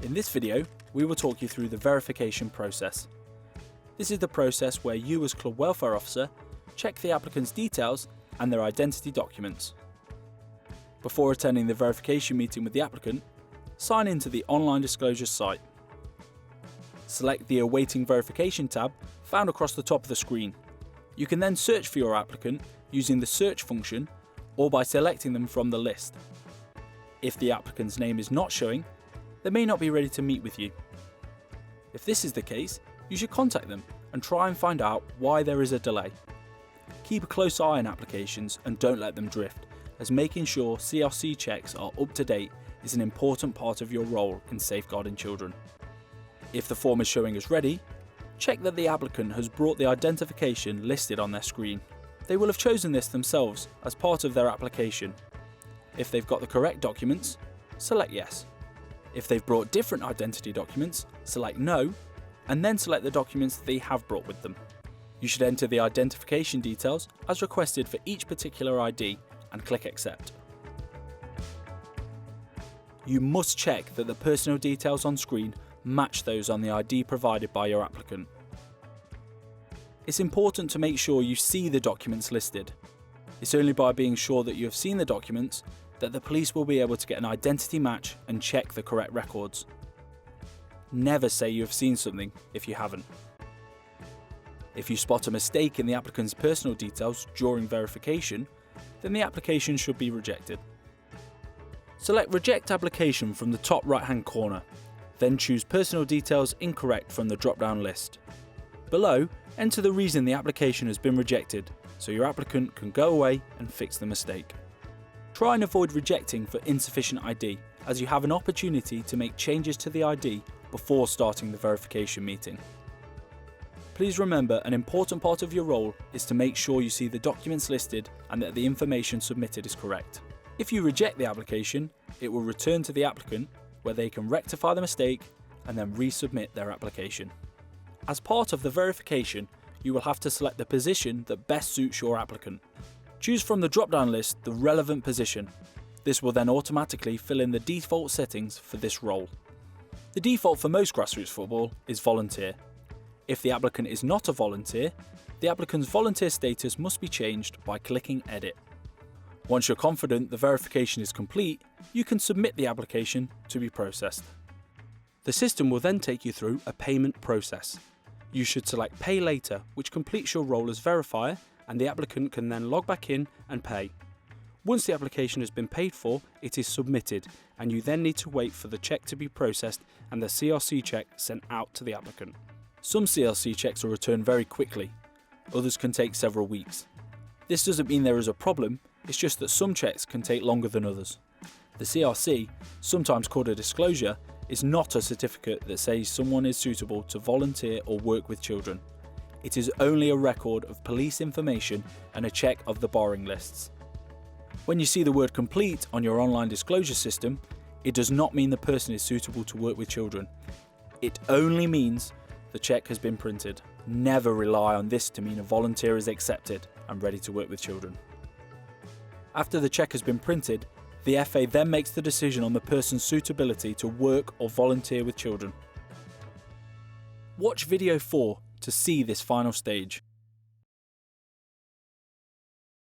In this video, we will talk you through the verification process. This is the process where you as club welfare officer check the applicant's details and their identity documents. Before attending the verification meeting with the applicant, sign into the online disclosure site. Select the Awaiting Verification tab found across the top of the screen. You can then search for your applicant using the search function or by selecting them from the list. If the applicant's name is not showing, they may not be ready to meet with you. If this is the case, you should contact them and try and find out why there is a delay. Keep a close eye on applications and don't let them drift, as making sure CRC checks are up to date is an important part of your role in safeguarding children. If the form is showing as ready, check that the applicant has brought the identification listed on their screen. They will have chosen this themselves as part of their application. If they've got the correct documents, select yes. If they've brought different identity documents, select no, and then select the documents that they have brought with them. You should enter the identification details as requested for each particular ID and click accept. You must check that the personal details on screen match those on the ID provided by your applicant. It's important to make sure you see the documents listed. It's only by being sure that you have seen the documents that the police will be able to get an identity match and check the correct records. Never say you have seen something if you haven't. If you spot a mistake in the applicant's personal details during verification, then the application should be rejected. Select Reject Application from the top right-hand corner, then choose Personal Details Incorrect from the drop-down list. Below, enter the reason the application has been rejected, so your applicant can go away and fix the mistake. Try and avoid rejecting for insufficient ID, as you have an opportunity to make changes to the ID before starting the verification meeting. Please remember, an important part of your role is to make sure you see the documents listed and that the information submitted is correct. If you reject the application, it will return to the applicant where they can rectify the mistake and then resubmit their application. As part of the verification, you will have to select the position that best suits your applicant. Choose from the drop-down list the relevant position. This will then automatically fill in the default settings for this role. The default for most grassroots football is volunteer. If the applicant is not a volunteer, the applicant's volunteer status must be changed by clicking Edit. Once you're confident the verification is complete, you can submit the application to be processed. The system will then take you through a payment process. You should select Pay Later, which completes your role as verifier, and the applicant can then log back in and pay. Once the application has been paid for, it is submitted, and you then need to wait for the check to be processed and the CRC check sent out to the applicant. Some CRC checks are returned very quickly, others can take several weeks. This doesn't mean there is a problem, it's just that some checks can take longer than others. The CRC, sometimes called a disclosure, is not a certificate that says someone is suitable to volunteer or work with children. It is only a record of police information and a check of the borrowing lists. When you see the word complete on your online disclosure system, it does not mean the person is suitable to work with children. It only means the check has been printed. Never rely on this to mean a volunteer is accepted and ready to work with children. After the check has been printed, the FA then makes the decision on the person's suitability to work or volunteer with children. Watch video 4 to see this final stage.